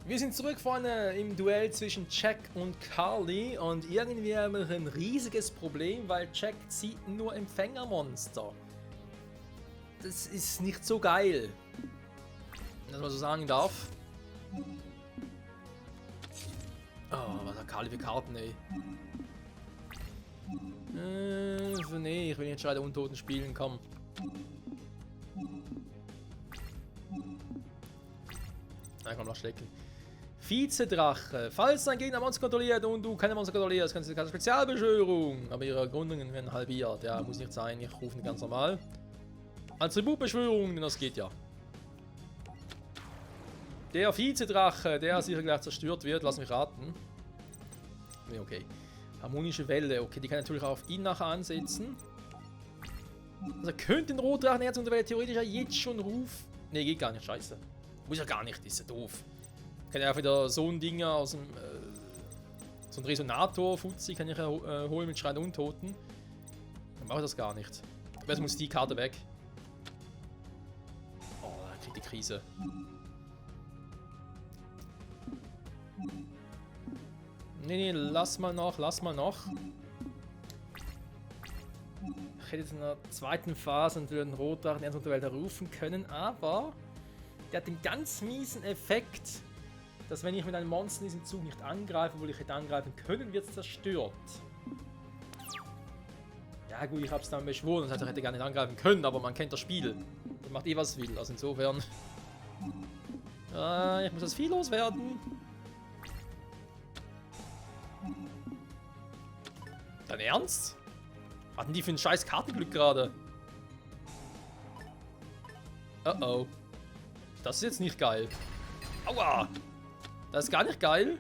Wir sind zurück vorne im Duell zwischen Jack und Carly und irgendwie haben wir ein riesiges Problem, weil Jack zieht nur Empfängermonster. Das ist nicht so geil, dass man so sagen darf. Oh, was hat Carly für Karten, ey. Nee, ich will nicht Schrei der Untoten spielen, komm. Na komm, lass stecken. Vizedrache. Falls dein Gegner Monster kontrolliert und du keine Monster kontrollierst, kannst du keine Spezialbeschwörung. Aber ihre Gründungen werden halbiert. Ja, muss nicht sein. Ich rufe ihn ganz normal. Attributbeschwörung, denn das geht ja. Der Vizedrache, der sicher gleich zerstört wird, lass mich raten. Nee, okay. Harmonische Welle, okay, die kann natürlich auch auf ihn nachher ansetzen. Also könnte den Rotdrachenherz unter Welle theoretisch ja jetzt schon rufen. Nee, geht gar nicht, scheiße. Muss ja gar nicht, ist ja doof. Kann ja auch wieder so ein Ding aus dem. So ein Resonator, Fuzzi, kann ich ja holen mit Schrei der Untoten. Dann mache ich das gar nicht. Aber jetzt muss die Karte weg. Oh, da kriegt die Krise. Nee, lass mal noch, lass mal noch. Ich hätte jetzt in der zweiten Phase natürlich den Rotdrachen erst unter Welt rufen können, aber der hat den ganz miesen Effekt, dass wenn ich mit einem Monster in diesem Zug nicht angreife, obwohl ich hätte angreifen können, wird es zerstört. Ja gut, ich habe es dann beschworen, das heißt, ich hätte gar nicht angreifen können, aber man kennt das Spiel. Man macht eh was es will, also insofern. Ich muss das Vieh loswerden. Dein Ernst? Hatten die für ein scheiß Kartenglück gerade? Oh oh. Das ist jetzt nicht geil. Aua! Das ist gar nicht geil.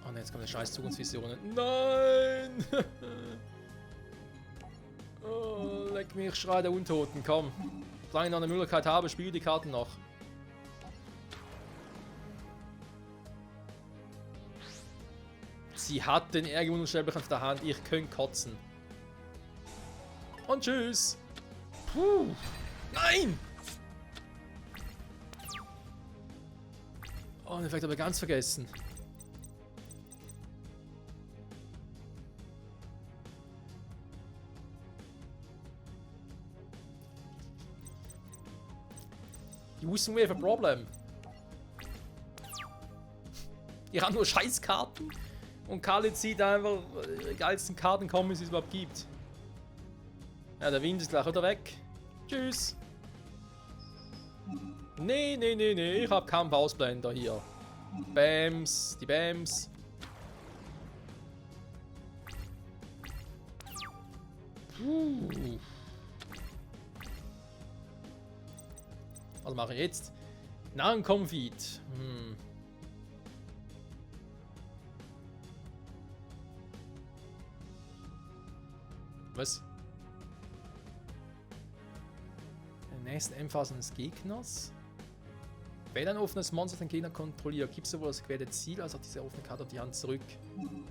Oh ne, jetzt kommt eine scheiß Zukunftsvision. Nein! Oh, leck mich, Schrei der Untoten, komm. Solange ich noch eine Möglichkeit habe, spiele die Karten noch. Sie hat den Ärger unsterblich auf der Hand. Ich könnte kotzen. Und tschüss. Puh. Nein! Oh, den Effekt habe ich ganz vergessen. Using we have a problem. Ich habe nur Scheißkarten. Und Carly zieht einfach die geilsten Kartenkombis, die es überhaupt gibt. Ja, der Wind ist gleich wieder weg. Tschüss. Nee, nee, nee, nee, ich hab Kampfausblender hier. Bams, die Bams. Puh. Was mache ich jetzt? Narrenkonfit. Was? In der nächsten Endphase des Gegners. Wähle ein offenes Monster, den Gegner kontrolliert. Gibt sowohl das gewählte Ziel als auch diese offene Karte auf die Hand zurück. Jetzt haben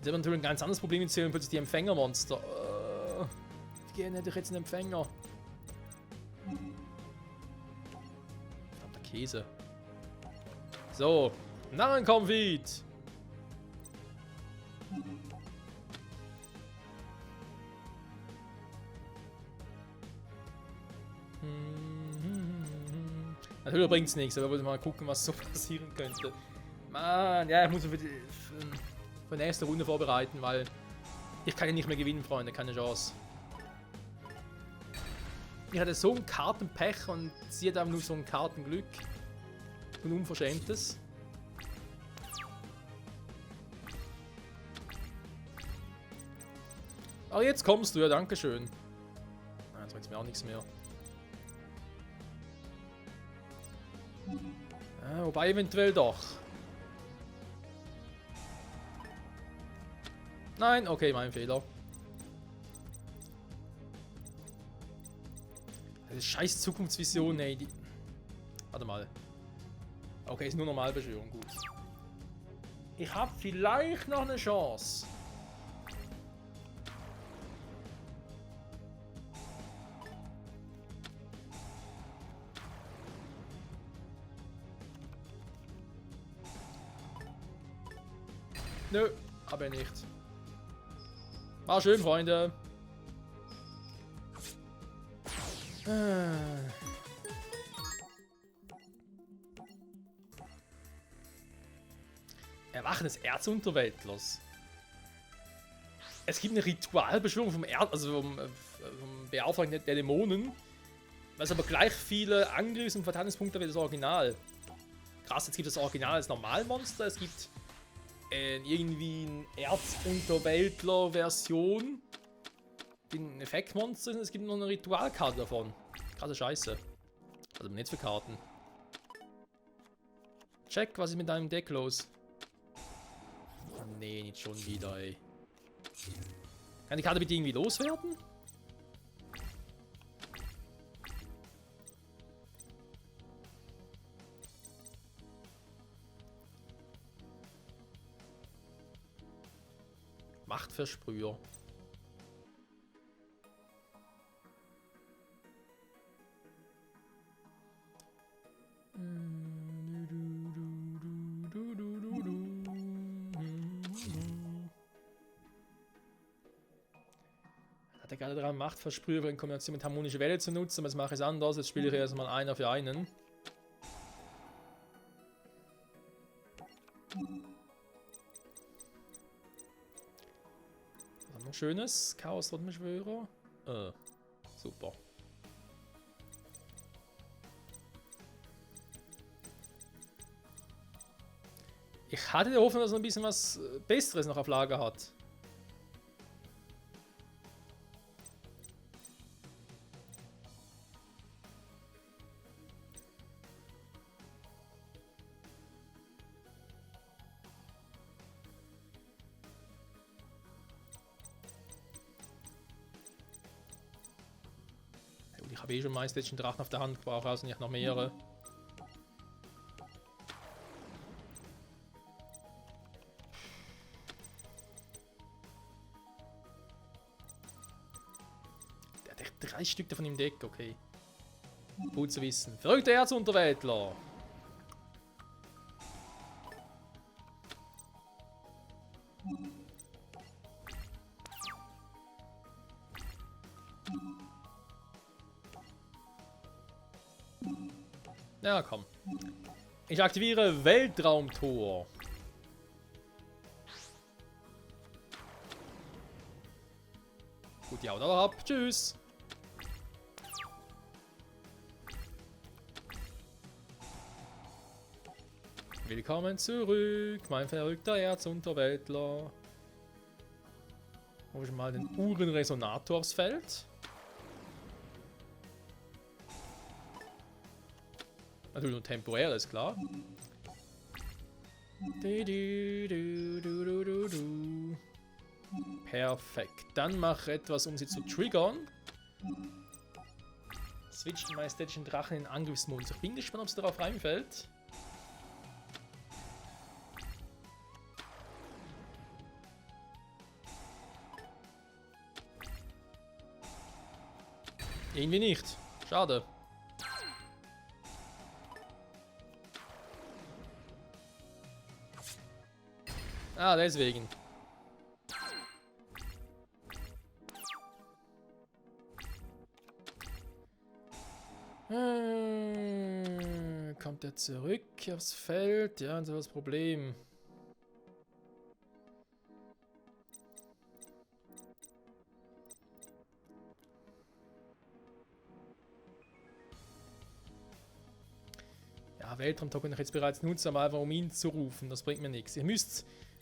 wir natürlich ein ganz anderes Problem mit plötzlich die Empfängermonster. Wie gehen hätte ich jetzt einen Empfänger? Verdammter Käse. So, Narrenkonfit! Natürlich bringt es nichts, aber wir wollen mal gucken, was so passieren könnte. Mann, ja, ich muss mich für die nächste Runde vorbereiten, weil ich kann ja nicht mehr gewinnen, Freunde, keine Chance. Ich hatte so ein Kartenpech und sie hat einfach nur so ein Kartenglück. Und Unverschämtes. Aber jetzt kommst du, ja, dankeschön. Nein, jetzt bringt mir auch nichts mehr. Ja, wobei eventuell doch. Nein, okay, mein Fehler. Das scheiß Zukunftsvision, ey. Die... Warte mal. Okay, ist nur Normalbeschwörung, gut. Ich habe vielleicht noch eine Chance. Nö, aber nicht. War schön, Freunde. Erwachen des Erzunterweltlers. Es gibt eine Ritualbeschwörung vom Beauftragten der Dämonen, was aber gleich viele Angriffs- und Verteidigungspunkte wie das Original. Krass, jetzt gibt es das Original als Normalmonster, es gibt irgendwie eine Erzunterweltler-Version, die ein Effektmonster ist, und es gibt noch eine Ritualkarte davon. Krasse Scheiße. Also nicht für Karten. Check, was ist mit deinem Deck los? Oh, nee, nicht schon wieder, ey. Kann die Karte bitte irgendwie loswerden? Machtversprüher. Hat er gerade dran, Machtversprüher in Kombination mit harmonische Welle zu nutzen, aber jetzt mache ich es anders. Jetzt spiele ich erstmal einer für einen. Was haben wir Schönes? Chaos-Rhythmusbeschwörer. Super. Ich hatte die Hoffnung, dass er ein bisschen was Besseres noch auf Lager hat. Ich habe eh schon meist den Drachen auf der Hand, brauche also nicht noch mehrere. Der hat echt 3 Stück davon im Deck, okay. Gut zu wissen. Verrückter Erzunterweltler! Ja, komm. Ich aktiviere Weltraumtor. Gut, ja, oder ab. Tschüss. Willkommen zurück, mein verrückter Erzunterweltler. Hol ich mal den Uhrenresonator aufs Feld. Natürlich nur temporär, ist klar. Perfekt. Dann mache etwas, um sie zu triggern. Switcht den majestätischen Drachen in den Angriffsmodus. Ich bin gespannt, ob es darauf reinfällt. Irgendwie nicht. Schade. Ah, deswegen. Kommt er zurück aufs Feld? Ja, und so das Problem. Ja, Weltraumtor kann ich jetzt bereits nutzen, aber einfach um ihn zu rufen. Das bringt mir nichts.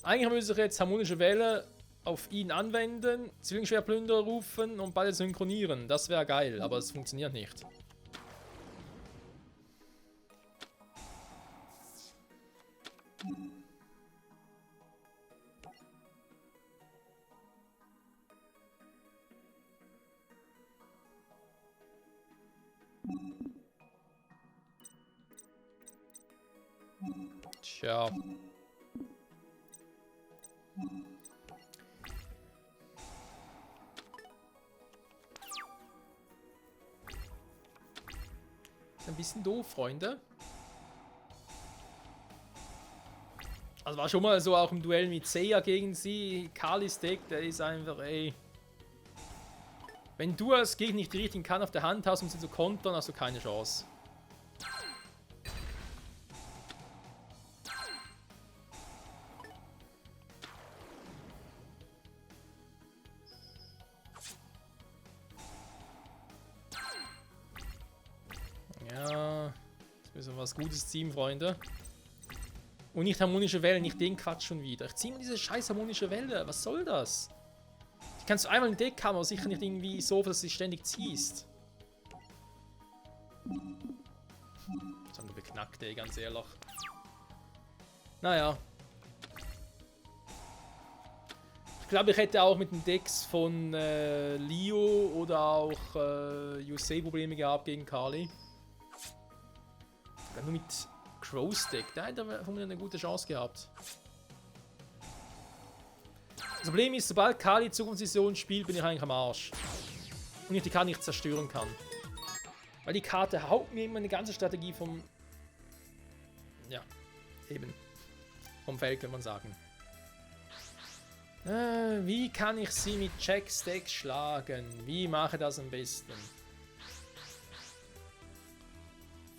Eigentlich müsste ich jetzt harmonische Welle auf ihn anwenden, Zwillingsschwertplünderer rufen und beide synchronieren. Das wäre geil, aber es funktioniert nicht. Tja. Ist ein bisschen doof, Freunde. Also war schon mal so auch im Duell mit Seiya gegen sie. Kalis Deck, der ist einfach, ey. Wenn du als Gegner nicht die richtigen Karten auf der Hand hast, um sie zu kontern, hast du keine Chance. Ja, jetzt müssen wir was Gutes ziehen, Freunde. Und nicht harmonische Wellen, nicht den Quatsch schon wieder. Ich ziehe mir diese scheiß harmonische Welle. Was soll das? Die kannst du einmal im Deck haben, aber sicher nicht irgendwie so, dass du sie ständig ziehst. Das haben wir beknackt, ey, ganz ehrlich. Naja. Ich glaube, ich hätte auch mit den Decks von Leo oder auch Yusei Probleme gehabt gegen Kali. Nur mit Crow's Deck, da hätte er von mir eine gute Chance gehabt. Das Problem ist, sobald Kali Zukunftsvision spielt, bin ich eigentlich am Arsch. Und ich die Karte nicht zerstören kann. Weil die Karte haut mir immer eine ganze Strategie vom... Ja, eben. Vom Feld, kann man sagen. Wie kann ich sie mit Jacks Deck schlagen? Wie mache ich das am besten?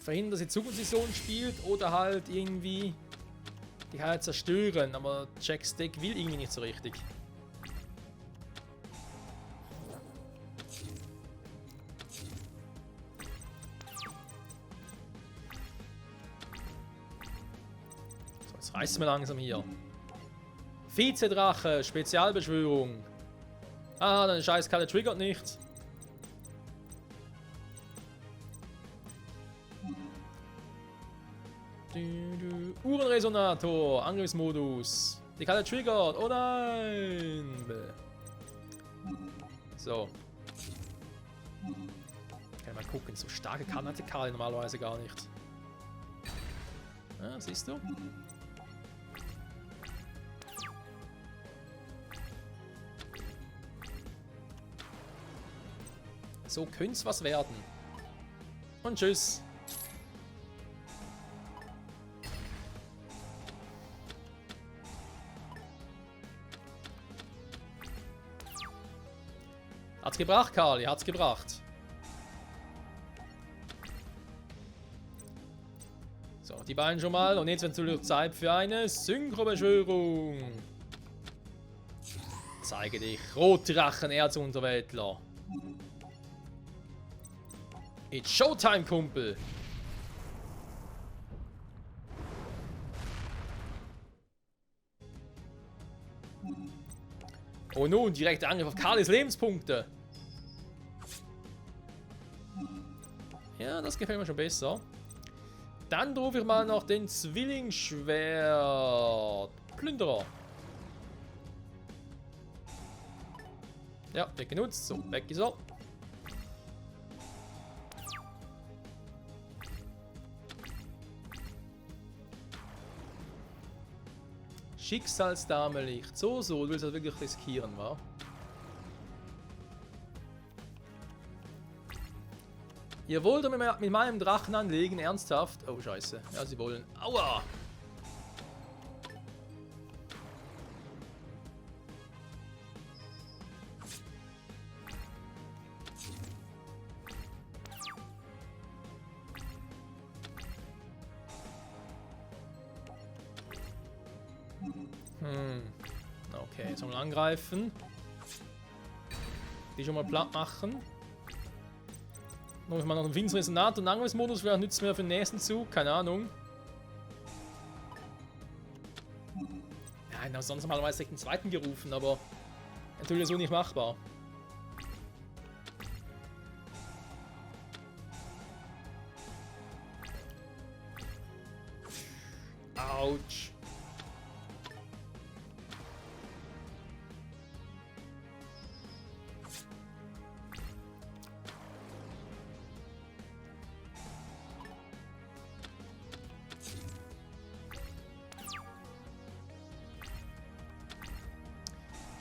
Verhindern, dass sie Zukunftsvision spielt oder halt irgendwie die halt zerstören, aber Jacks Deck will irgendwie nicht so richtig. So, jetzt reißt es mir langsam hier. Vizedrache, Spezialbeschwörung. Ah, deine Scheißkarte triggert nicht. Uhrenresonator, Angriffsmodus. Die Karte triggert. Oh nein. So. Kann mal gucken. So starke Karten hatte Kali normalerweise gar nicht. Ja, siehst du? So könnte es was werden. Und tschüss. Hat's gebracht, Kali, hat's gebracht. So, die beiden schon mal. Und jetzt wird natürlich Zeit für eine Synchrobeschwörung. Zeige dich, Rotdrachen, Erzunterweltler. It's Showtime, Kumpel. Oh nun, direkter Angriff auf Kalis Lebenspunkte. Ja, das gefällt mir schon besser. Dann rufe ich mal noch den Zwillingsschwert. Plünderer. Ja, wird genutzt. So, weg ist er. Schicksalsdame Licht. So, du willst das wirklich riskieren, wa? Ihr wollt mit meinem Drachen anlegen, ernsthaft? Oh, scheiße. Ja, sie wollen. Aua! Okay, jetzt mal angreifen. Die schon mal platt machen. Noch mal noch einen Windsresonat und Angriffsmodus, vielleicht nützt mir für den nächsten Zug, keine Ahnung. Ja, sonst normalerweise hätte ich den zweiten gerufen, aber natürlich so nicht machbar. Autsch.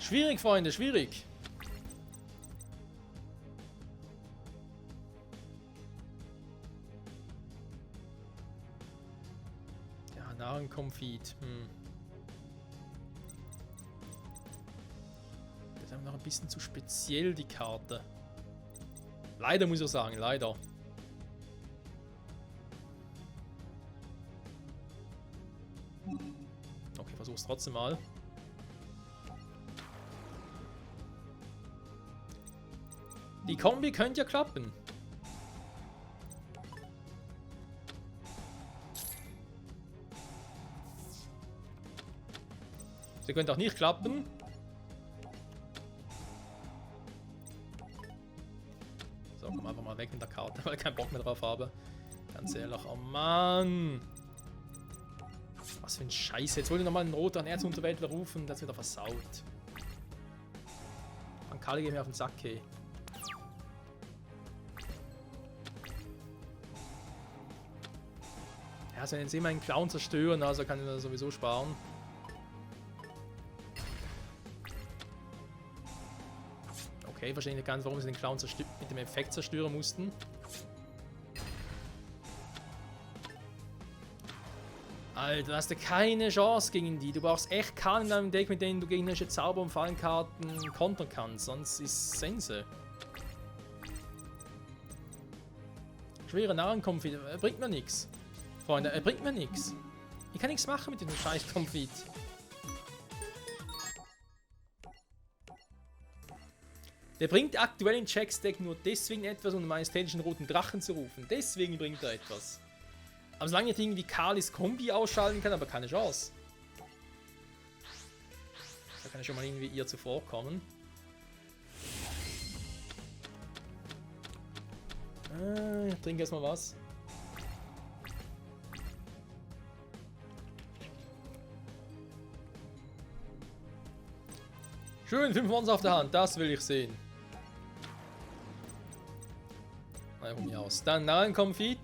Schwierig, Freunde, schwierig. Ja, Narrenkonfit. ein bisschen zu speziell, die Karte. Leider muss ich sagen, leider. Okay, versuch's trotzdem mal. Die Kombi könnte ja klappen. Sie könnte auch nicht klappen. So, komm einfach mal weg mit der Karte, weil ich keinen Bock mehr drauf habe. Ganz ehrlich, oh Mann. Was für ein Scheiß. Jetzt wollte ich nochmal einen roten Erzunterwäldler rufen, das wird er versaut. An Kali geht mir auf den Sack, hey. Ja, also wenn sie immer einen Clown zerstören, also kann ich das sowieso sparen. Okay, verstehe nicht ganz, warum sie den Clown mit dem Effekt zerstören mussten. Alter, du hast ja keine Chance gegen die. Du brauchst echt Karten in deinem Deck, mit denen du gegnerische Zauber- und Fallenkarten kontern kannst. Sonst ist Sense. Schwerer Narrenkonfit, bringt mir nichts. Freunde, er bringt mir nichts. Ich kann nichts machen mit diesem scheiß Konfit. Der bringt aktuell in Jacks Deck nur deswegen etwas, um den majestätischen roten Drachen zu rufen. Deswegen bringt er etwas. Aber solange ich irgendwie Kalis Kombi ausschalten kann, aber keine Chance. Da kann ich schon mal irgendwie ihr zuvorkommen. Ich trinke erstmal was. Schön, 5 Monster auf der Hand, das will ich sehen. Mal von mir aus. Dann Narrenkonfit.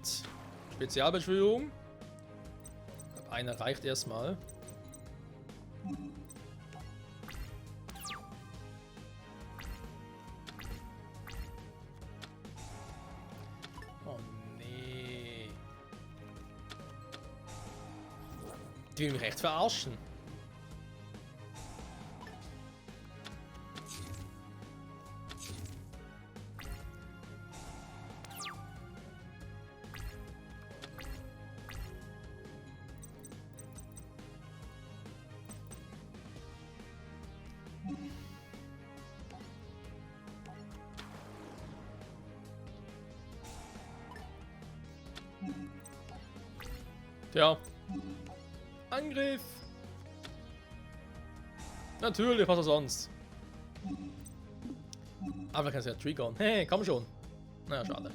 Spezialbeschwörung. Ich glaube, einer reicht erstmal. Oh nee. Die will mich echt verarschen. Tja. Angriff! Natürlich, was auch sonst. Aber kannst du ja triggern. Hey, komm schon. Naja, schade.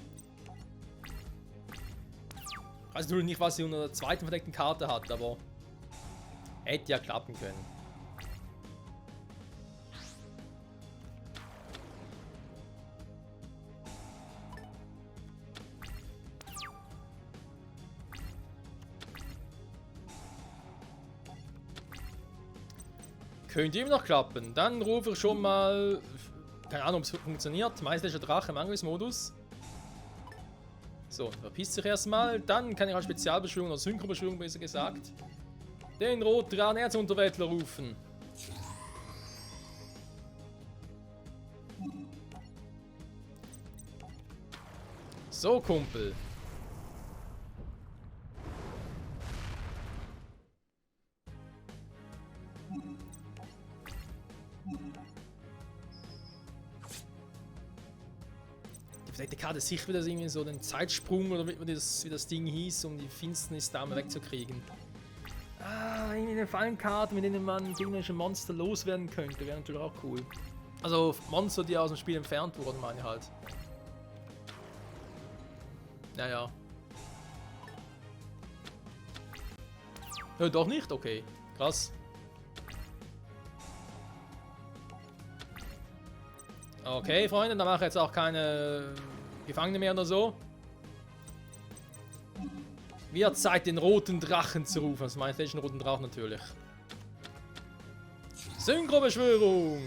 Ich weiß natürlich nicht, was sie unter der zweiten verdeckten Karte hat, aber hätte ja klappen können. Könnte immer noch klappen. Dann rufe ich schon mal. Keine Ahnung, ob es funktioniert. Meisterlicher Drache im Angriffsmodus. So, verpisst sich erstmal. Dann kann ich als Spezialbeschwörung oder Synchrobeschwörung besser gesagt den Rotdrachen Erzunterwäldler rufen. So, Kumpel. Die Karte ist sicher wieder irgendwie so den Zeitsprung oder wie das Ding hieß, um die Finsternisdame wegzukriegen. Ah, irgendwie eine Fallenkarte, mit denen man gegnerische Monster loswerden könnte, wäre natürlich auch cool. Also Monster, die aus dem Spiel entfernt wurden, meine ich halt. Naja. Ja, doch nicht? Okay. Krass. Okay, Freunde, dann mache ich jetzt auch keine Gefangene mehr oder so. Wird Zeit, den roten Drachen zu rufen. Das meint den roten Drachen natürlich. Synchrobeschwörung!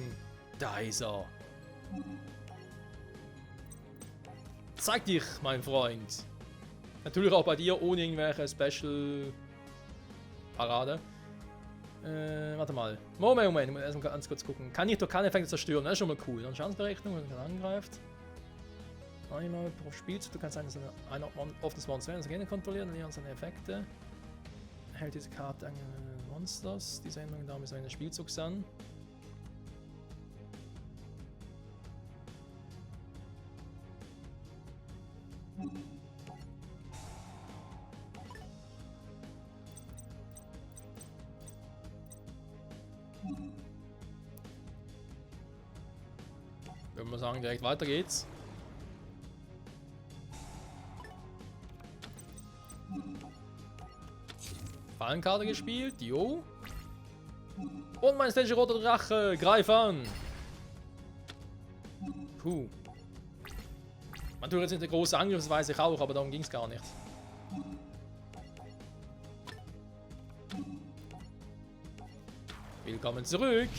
Da ist er. Zeig dich, mein Freund. Natürlich auch bei dir, ohne irgendwelche Special-Parade. Warte mal. Moment. Ich muss erstmal ganz kurz gucken. Kann ich durch keine Effekte zerstören? Das ist schon mal cool. Dann Schadensberechnung, wenn man angreift. Einmal pro Spielzug. Du kannst ein offenes Monster Gegner kontrollieren, dann seine Effekte. Hält diese Karte an Monsters. Diese Änderung damit so eines Spielzugs an. Würde man sagen, direkt weiter geht's. Fallenkarte gespielt, jo. Und mein Stage roter Drache, greif an! Puh. Man tut jetzt nicht eine große Angriff, das weiß ich auch, aber darum ging es gar nicht. Willkommen zurück!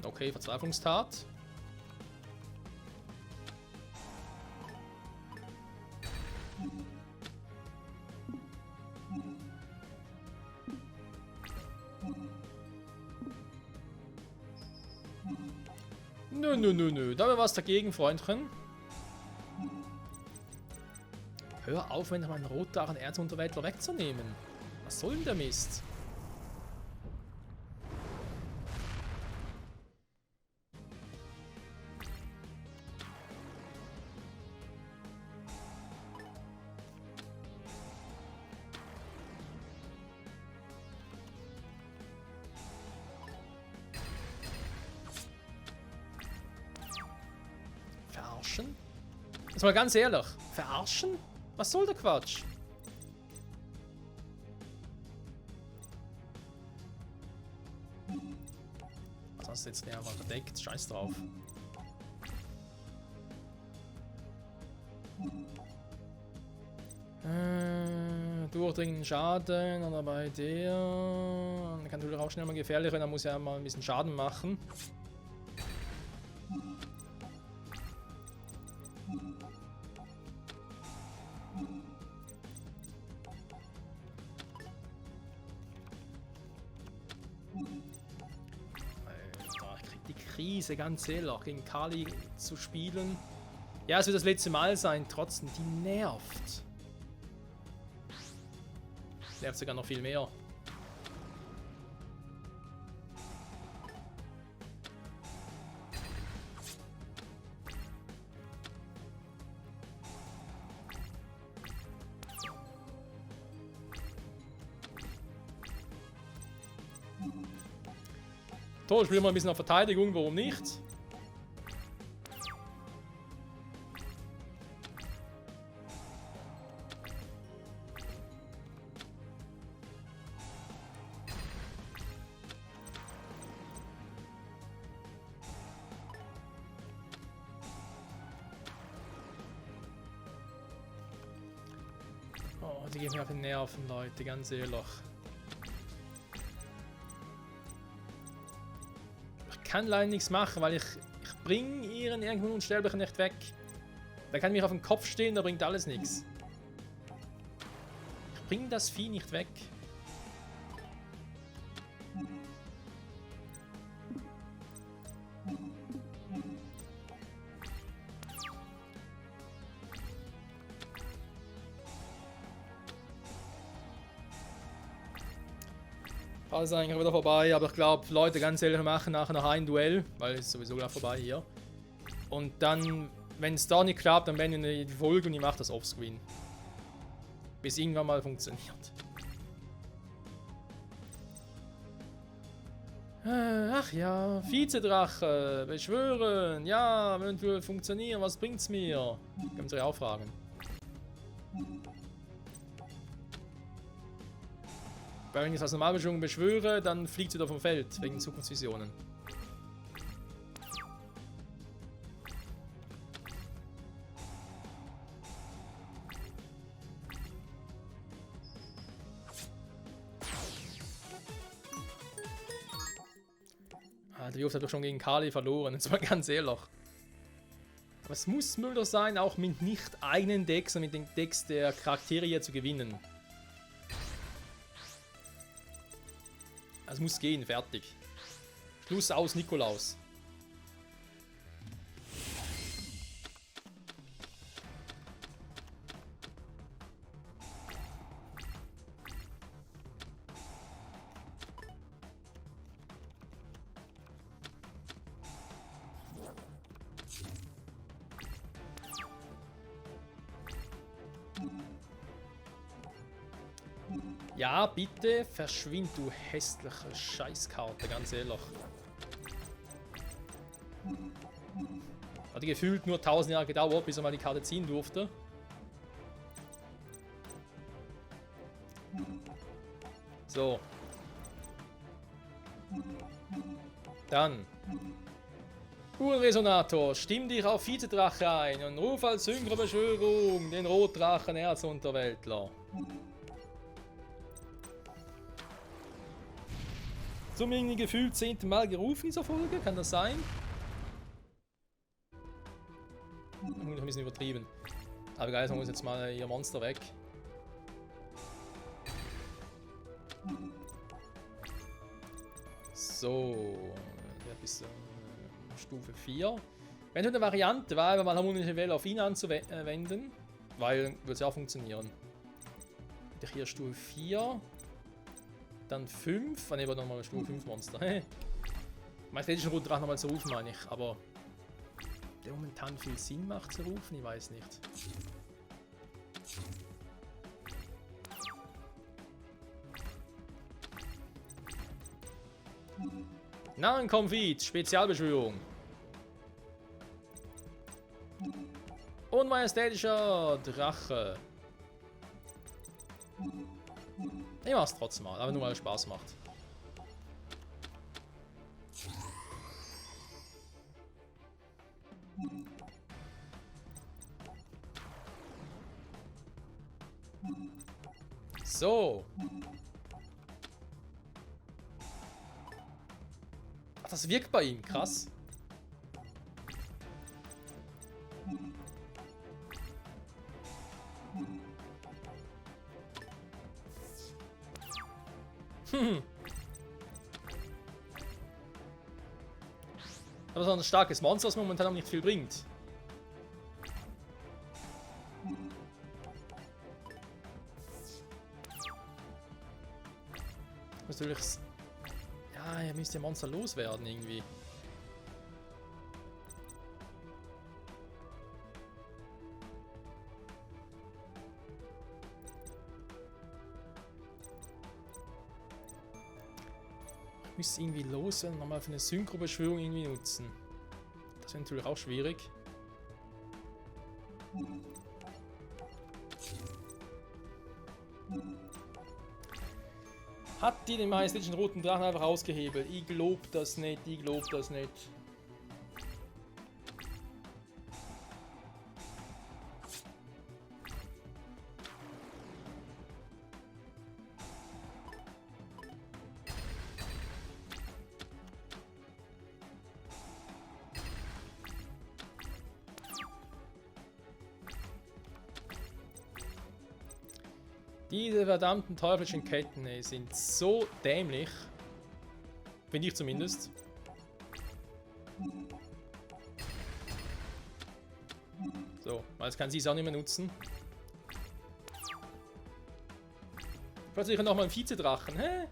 Okay, Verzweiflungstat. Nö. Da wäre was dagegen, Freundchen. Hör auf, wenn meinen rotdachen Erzunterwäldler wegzunehmen. Was soll denn der Mist? Verarschen? Jetzt mal ganz ehrlich. Verarschen? Was soll der Quatsch? Was hast du jetzt der mal verdeckt? Scheiß drauf. Durchdringenden Schaden oder bei der. Dann kann natürlich auch schnell mal gefährlicher, dann muss er mal ein bisschen Schaden machen. Krise, ganz ehrlich, gegen Kali zu spielen. Ja, es wird das letzte Mal sein, trotzdem, die nervt. Nervt sogar noch viel mehr. So, spielen wir ein bisschen auf Verteidigung, warum nicht? Oh, die gehen mir auf den Nerven, Leute, ganz ehrlich. Ich kann leider nichts machen, weil ich bringe ihren irgendwo Unsterblichen nicht weg. Der kann mich auf den Kopf stehen, da bringt alles nichts. Ich bringe das Vieh nicht weg. Ist eigentlich wieder vorbei, aber ich glaube, Leute, ganz ehrlich, wir machen nachher noch ein Duell, weil es ist sowieso gleich vorbei hier. Und dann, wenn es da nicht klappt, dann beenden wir die Folge und ich mache das offscreen. Bis irgendwann mal funktioniert. Ach ja, Vizedrache, beschwören, ja, wenn wir funktionieren, was bringt's mir? Können Sie auch fragen. Weil wenn ich es als Normalbeschwörung beschwöre, dann fliegt sie wieder vom Feld, wegen Zukunftsvisionen. Wie oft hat er schon gegen Kali verloren, jetzt mal ganz ehrlich. Aber es muss möglich sein, auch mit nicht eigenen Decks, sondern mit den Decks der Charaktere hier zu gewinnen. Also muss gehen, fertig. Schluss aus, Nikolaus. Ja, bitte verschwind, du hässliche Scheißkarte, ganz ehrlich. Hat gefühlt nur 1000 Jahre gedauert, bis er mal die Karte ziehen durfte. So. Dann. Urresonator, stimm dich auf Vizedrache ein und ruf als Synchrobeschwörung den Rotdrachen Erzunterweltler. Zum irgendwie gefühlt 10. Mal gerufen in dieser Folge, kann das sein? Noch ein bisschen übertrieben. Aber geil, muss jetzt mal ihr Monster weg. So, ja, bis Stufe 4. Wenn eine Variante war, wenn man harmonische Welle auf ihn anzuwenden, weil würde es ja auch funktionieren. Hier Stufe 4. Dann 5. Ah ne, war nochmal ein Stufe 5 Monster. Meist hätte ich schon Rotdrachen nochmal zu rufen, meine ich. Aber der momentan viel Sinn macht zu rufen, ich weiß nicht. Narrenkonfit, Spezialbeschwörung. Unmajestätischer Drache. Ich mach's trotzdem mal, aber nur weil es Spaß macht. So. Ach, das wirkt bei ihm, krass. Aber so ein starkes Monster, das momentan auch nicht viel bringt. Natürlich. Ja, ihr müsst ja Monster loswerden irgendwie. Ich müsste irgendwie loswerden, nochmal für eine Synchrobeschwörung irgendwie nutzen. Das wäre natürlich auch schwierig. Hat die den majestätischen roten Drachen einfach ausgehebelt? Ich glaub das nicht, ich glaub das nicht. Diese verdammten teuflischen Ketten, ey, sind so dämlich. Finde ich zumindest. So, jetzt kann sie es auch nicht mehr nutzen. Plötzlich nochmal ein Vizedrachen, hä?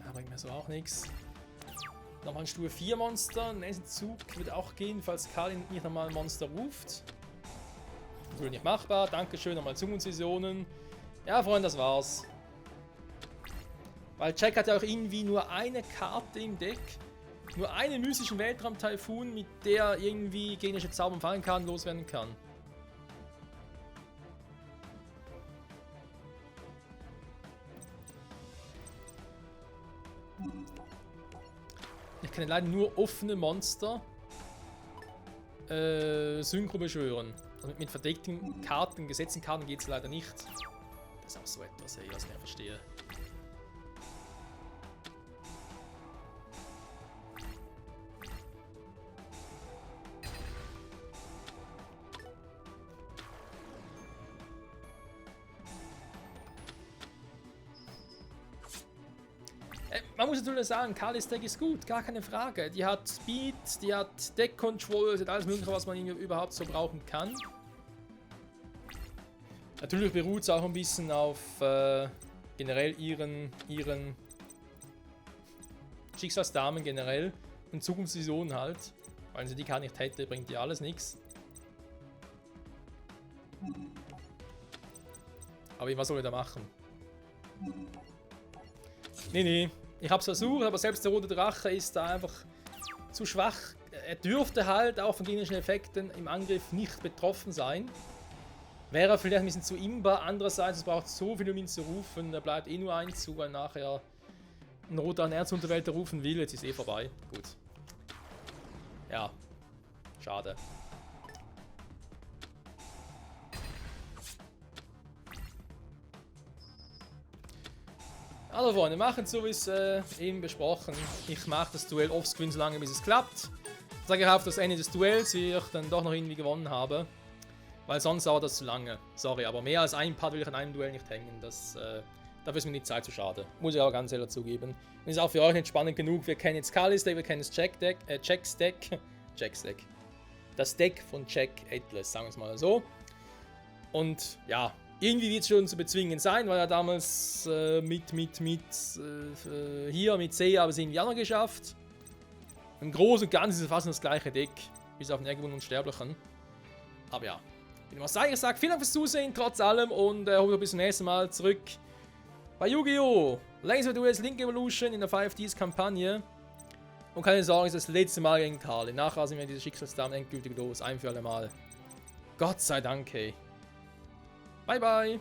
Ja, bringt mir so auch nichts. Nochmal ein Stufe 4 Monster. Nächster Zug wird auch gehen, falls Kali nicht nochmal ein Monster ruft. Das wird nicht machbar. Dankeschön, nochmal Zukunftsvisionen. Ja, Freunde, das war's. Weil Jack hat ja auch irgendwie nur eine Karte im Deck. Nur einen mystischen Weltraum-Taifun, mit der irgendwie gegnerische Zauber fangen kann, loswerden kann. Ich kann leider nur offene Monster synchro beschwören. Also mit verdeckten Karten, gesetzten Karten geht es leider nicht. Das ist auch so etwas, was ich nicht verstehe. Man muss natürlich sagen, Kalis Deck ist gut, gar keine Frage. Die hat Speed, die hat Deck Control, die hat alles mögliche, was man überhaupt so brauchen kann. Natürlich beruht es auch ein bisschen auf generell ihren Schicksalsdamen generell und Zukunftsvisionen halt. Weil sie die Karte nicht hätte, bringt die alles nichts. Aber was soll ich da machen? Nee. Ich hab's versucht, aber selbst der rote Drache ist da einfach zu schwach. Er dürfte halt auch von gegnerischen Effekten im Angriff nicht betroffen sein. Wäre vielleicht ein bisschen zu imbar. Andererseits, es braucht so viel, um ihn zu rufen. Da bleibt eh nur ein Zug, weil nachher ein roter an Erzunterwelt rufen will. Jetzt ist eh vorbei. Gut. Ja. Schade. Also Freunde, machen es so wie es eben besprochen. Ich mache das Duell offscreen so lange bis es klappt. Sage ich auf das Ende des Duells, wie ich dann doch noch irgendwie gewonnen habe. Weil sonst dauert das zu lange. Sorry, aber mehr als ein Part will ich an einem Duell nicht hängen. Dafür ist mir die Zeit zu schade. Muss ich auch ganz ehrlich zugeben. Und ist auch für euch nicht spannend genug. Wir kennen jetzt Kalis Deck, wir kennen das Jacks Deck. Das Deck von Jack Atlas, sagen wir es mal so. Und ja, irgendwie wird es schon zu bezwingen sein, weil er damals hier mit C aber es irgendwie auch noch geschafft. Im Großen und Ganzen ist es fast das gleiche Deck, bis auf den Ärgerwunden und Sterblichen. Aber ja, wie immer sei gesagt, vielen Dank fürs Zusehen, trotz allem, und hoffe bis zum nächsten Mal zurück bei Yu-Gi-Oh! Laser Duels Link Evolution in der 5Ds-Kampagne. Und keine Sorge, es ist das letzte Mal gegen Karli. Nachher sind wir diese Schicksalsdamen endgültig los, ein für alle Mal. Gott sei Dank, hey. Bye bye!